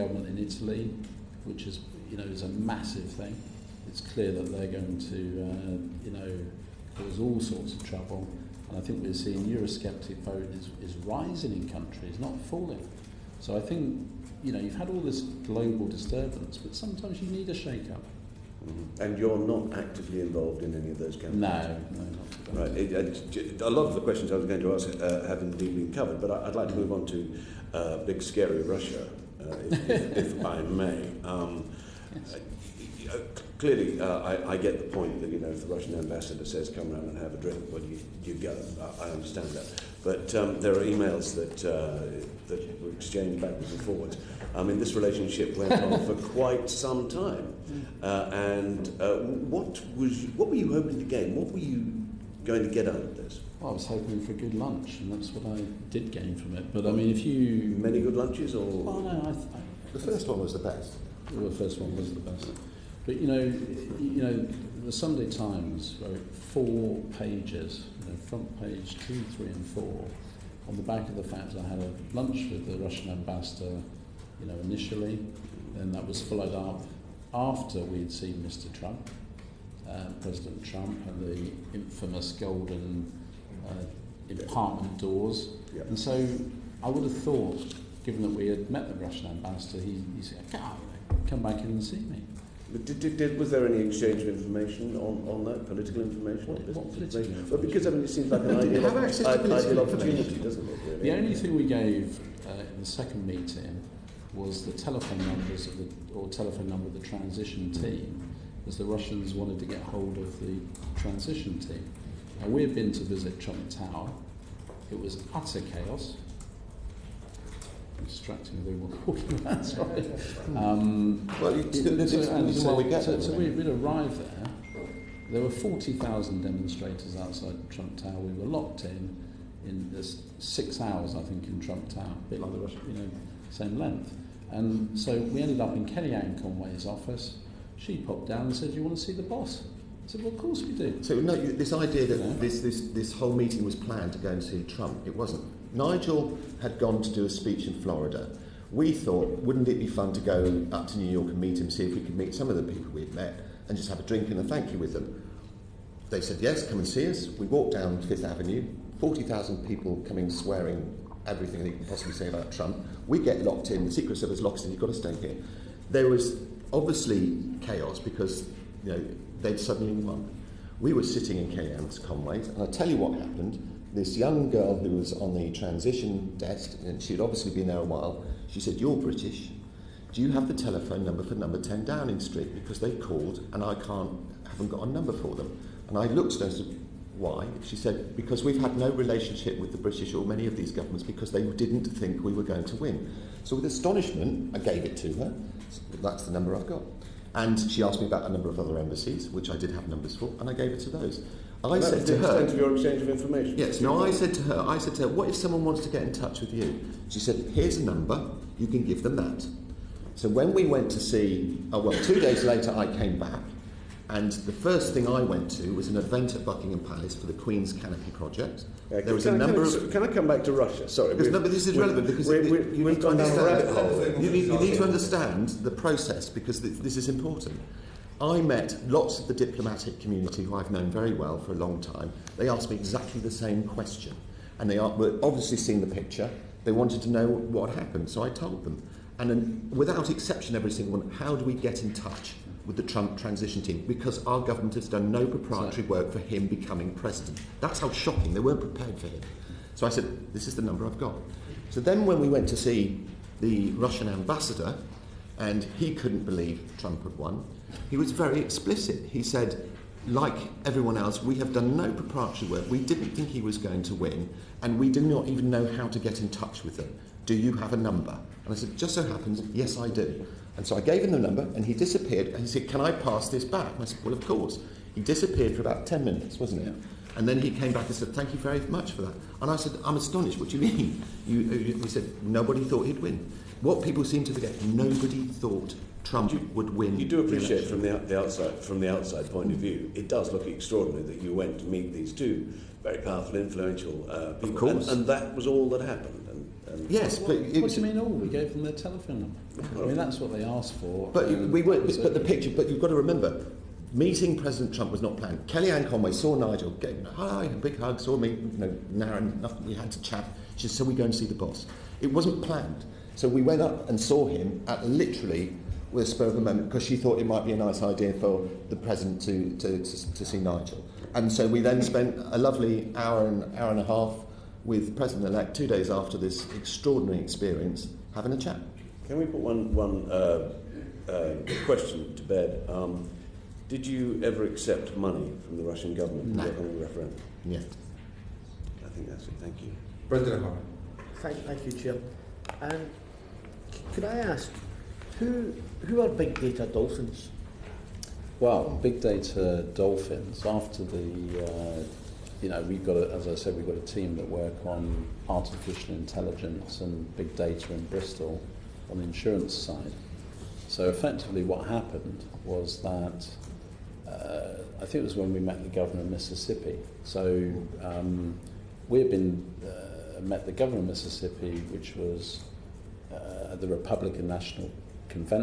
government in Italy, which is, is a massive thing. It's clear that they're going to, cause all sorts of trouble. And I think we're seeing Eurosceptic vote is rising in countries, not falling. So I think, you've had all this global disturbance, but sometimes you need a shake-up. Mm-hmm. And you're not actively involved in any of those campaigns? No, not today. Right. A lot of the questions I was going to ask have indeed been covered, but I'd like to move on to big scary Russia, if I may. Yes. Clearly, I get the point that, if the Russian ambassador says come round and have a drink, well, you go. I understand that. But there are emails that were exchanged backwards and forwards. This relationship went on for quite some time. What were you hoping to gain? What were you going to get out of this? Well, I was hoping for a good lunch, and that's what I did gain from it. But if you... Many good lunches, or...? Oh, no, the first one was the best. Well, the first one was the best. But, the Sunday Times wrote 4 pages, front page 2, 3 and 4, on the back of the fact I had a lunch with the Russian ambassador, initially, and that was followed up after we'd seen Mr. Trump, President Trump, and the infamous golden apartment doors. Yep. And so I would have thought, given that we had met the Russian ambassador, he said, come back in and see me. But was there any exchange of information on that, political information? What political information? Well, because it seems like an ideal opportunity, doesn't it? Really? The only thing we gave in the second meeting was the telephone numbers telephone number of the transition team, as the Russians wanted to get hold of the transition team. Now, we had been to visit Trump Tower. It was utter chaos. Distracting the room walking around, sorry. So we'd arrived there. There were 40,000 demonstrators outside Trump Tower. We were locked in 6 hours, I think, in Trump Tower, a bit like the Russian, same length. And so we ended up in Kellyanne Conway's office. She popped down and said, "Do you want to see the boss?" I said, "Well, of course we do." So this idea that this whole meeting was planned to go and see Trump, it wasn't. Nigel had gone to do a speech in Florida. We thought, wouldn't it be fun to go up to New York and meet him, see if we could meet some of the people we'd met and just have a drink and a thank you with them. They said, yes, come and see us. We walked down Fifth Avenue, 40,000 people coming swearing everything they can possibly say about Trump. We get locked in, the Secret Service locks in, you've got to stay here. There was obviously chaos because they'd suddenly won. We were sitting in Kellyanne Conway's, and I'll tell you what happened. This young girl who was on the transition desk, and she'd obviously been there a while, she said, "You're British. Do you have the telephone number for number 10 Downing Street? Because they called and I haven't got a number for them." And I looked at her and said, "Why?" She said, "Because we've had no relationship with the British or many of these governments because they didn't think we were going to win." So with astonishment, I gave it to her. That's the number I've got. And she asked me about a number of other embassies, which I did have numbers for, and I gave it to those. I said to her, extent of your exchange of information. Yes. No, I said to her, what if someone wants to get in touch with you? She said, "Here's a number. You can give them that." So when we went to see, 2 days later, I came back, and the first thing I went to was an event at Buckingham Palace for the Queen's Canopy Project. There was a number of. Can I come back to Russia? Sorry, but this is relevant because you need to understand. You need to understand the process because this is important. I met lots of the diplomatic community who I've known very well for a long time. They asked me exactly the same question. And they were obviously seeing the picture. They wanted to know what happened, so I told them. And then, without exception, every single one, how do we get in touch with the Trump transition team? Because our government has done no preparatory work for him becoming president. That's how shocking. They weren't prepared for him. So I said, this is the number I've got. So then when we went to see the Russian ambassador, and he couldn't believe Trump had won, he was very explicit. He said, like everyone else, we have done no preparatory work. We didn't think he was going to win, and we do not even know how to get in touch with him. Do you have a number? And I said, just so happens, yes, I do. And so I gave him the number, and he disappeared, and he said, can I pass this back? And I said, well, of course. He disappeared for about 10 minutes, wasn't it? And then he came back and said, thank you very much for that. And I said, I'm astonished. What do you mean? He said, nobody thought he'd win. What people seem to forget, nobody thought Trump would win. You do appreciate from the outside point of view, it does look extraordinary that you went to meet these two very powerful, influential people. Of course. And that was all that happened. Yes, but what do you mean all? We gave them their telephone number. I mean, that's what they asked for. But we were. But the picture. But you've got to remember, meeting President Trump was not planned. Kellyanne Conway saw Nigel, gave him a hi, a big hug, saw me, Naren, nothing, we had to chat. She said, so we go and see the boss. It wasn't planned. So we went up and saw him at literally with a spur of the moment because she thought it might be a nice idea for the President to see Nigel. And so we then spent a lovely hour and a half with President-elect 2 days after this extraordinary experience, having a chat. Can we put one question to bed? Did you ever accept money from the Russian government to get on the referendum? Yeah. I think that's it. Thank you. Brendan O'Hara. Thank you, Chair. Could I ask, who are big data dolphins? Well, big data dolphins, after we've got, as I said, we've got a team that work on artificial intelligence and big data in Bristol on the insurance side. So effectively what happened was that, I think it was when we met the governor of Mississippi. So we had met the governor of Mississippi, which was at the Republican National Convention.